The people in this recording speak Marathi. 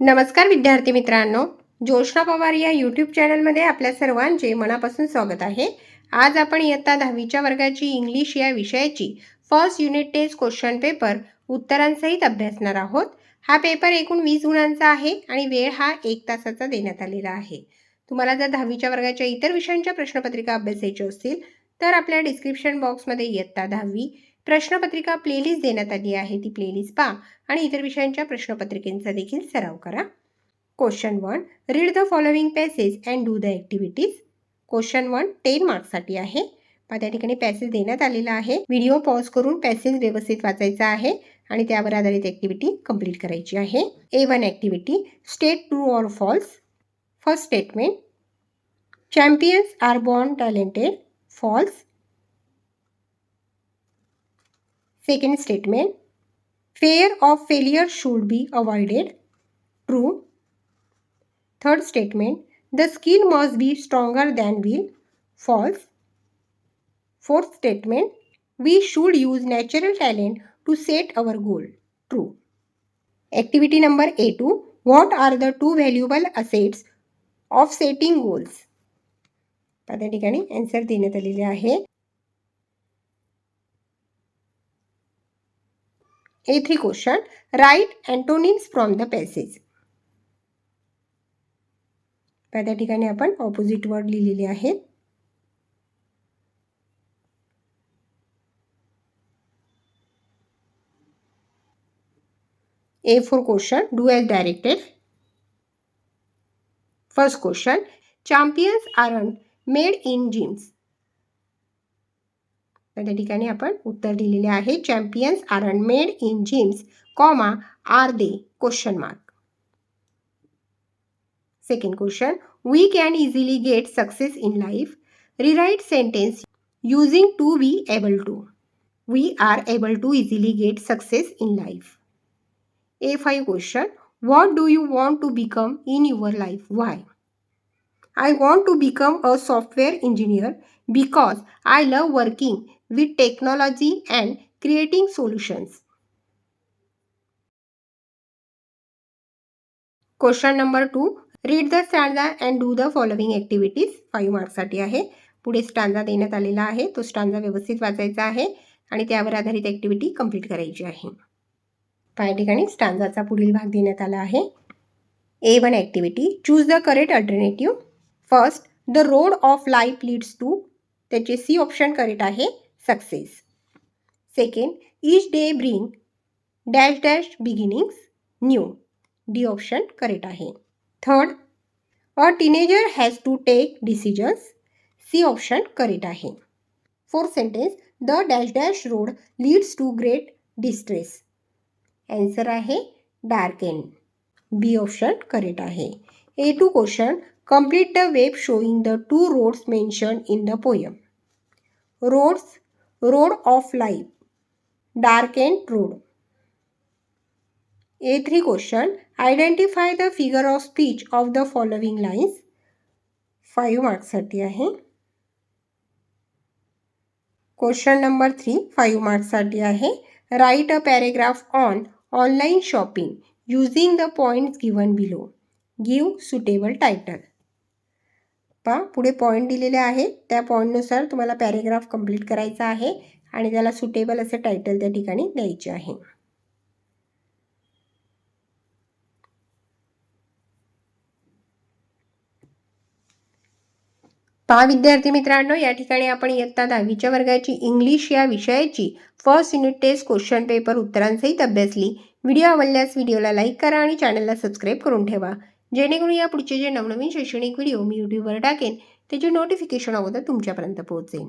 नमस्कार विद्यार्थी मित्रांनो, जोशना पवार या यूट्यूब चॅनलमध्ये आपल्या सर्वांचे मनापासून स्वागत आहे. आज आपण इयत्ता 10वीच्या वर्गाची इंग्लिश या विषयाची first unit test question paper उत्तरांसहित अभ्यासणार आहोत. हा पेपर एकूण 20 गुणांचा आहे आणि वेळ हा 1 तासाचा देण्यात आलेला आहे. तुम्हाला जर 10वीच्या वर्गाच्या इतर विषयांच्या प्रश्नपत्रिका अभ्यासायच्या असतील तर आपल्या डिस्क्रिप्शन बॉक्समध्ये इयत्ता 10वी प्रश्नपत्रिका प्लेलिस्ट देण्यात आली आहे. ती प्लेलिस्ट पहा आणि इतर विषयांच्या प्रश्नपत्रिकेचा देखील सराव करा. Question 1, read the following passage and do the activities. Question 1 10 मार्क्ससाठी आहे. त्या ठिकाणी पॅसेज देण्यात आलेला आहे. व्हिडिओ पॉज करून पॅसेज व्यवस्थित वाचायचा आहे आणि त्यावर आधारित ॲक्टिव्हिटी कंप्लीट करायची आहे. A1 activity, state true or false. First statement, champions are born talented. False. Second statement, fear of failure should be avoided. True. Third statement, the skill must be stronger than will. False. Fourth statement, we should use natural talent to set our goal. True. Activity number A2, what are the two valuable assets of setting goals? त्या ठिकाणी आन्सर देण्यात आलेले आहे. A3 question, write antonyms from the passage. त्या ठिकाणी आपण ऑपोजिट वर्ड लिहिलेले आहेत. A4 question, do as directed. First question, champions aren't made in gyms. त्या ठिकाणी आपण उत्तर दिलेले आहे. Champions aren't made in gyms, comma are they question mark. Second question, we can easily get success in life. Rewrite sentence using to be able to. We are able to easily get success in life. A5 question, what do you want to become in your life. Why. I want to become a software engineer because I love working with technology and creating solutions. Question number 2, read the stanza and do the following activities. 5 मार्क्ससाठी आहे. पुढे स्टांजा देण्यात आलेला आहे. तो स्टांजा व्यवस्थित वाचायचा आहे आणि त्यावर आधारित ॲक्टिव्हिटी कंप्लीट करायची आहे. त्या ठिकाणी स्टांजाचा पुढील भाग देण्यात आला आहे. A1 activity, choose the correct alternative. First, the road of life leads to. त्याचे सी ऑप्शन करेक्ट आहे, success. Second, each day bring dash dash beginnings, new. D option correct आहे. Third, a teenager has to take decisions. C option correct आहे. Fourth sentence, the dash dash road leads to great distress. Answer आहे डार्केन. बी ऑप्शन करेक्ट आहे. A2 question, complete the web showing the two roads mentioned in the poem. Roads, road of life, darkened road. A3 question, identify the figure of speech of the following lines. 5 मार्क्ससाठी आहे. क्वेश्चन नंबर 3 5 मार्क्ससाठी आहे. Right a paragraph on online shopping using the points given below. Give suitable title. पुढे पॉईंट दिलेले आहे, त्या पॉईंटनुसार तुम्हाला पॅरेग्राफ कंप्लीट करायचा आहे आणि त्याला सुटेबल असे टायटल त्या ठिकाणी द्यायचे आहे. विद्यार्थी मित्रांनो, या ठिकाणी आपण इयत्ता 10वीच्या वर्गाची इंग्लिश या विषयाची first unit test question paper उत्तरांसहित अभ्यासली. व्हिडिओ आवडल्यास व्हिडिओला लाईक करा आणि चॅनलला सबस्क्राईब करून ठेवा, जेणेकरून या पुढचे जे नवनवीन शैक्षणिक व्हिडिओ मी यूट्यूबवर टाकेन त्याचे नोटिफिकेशन अगोदर तुमच्यापर्यंत पोहोचेल.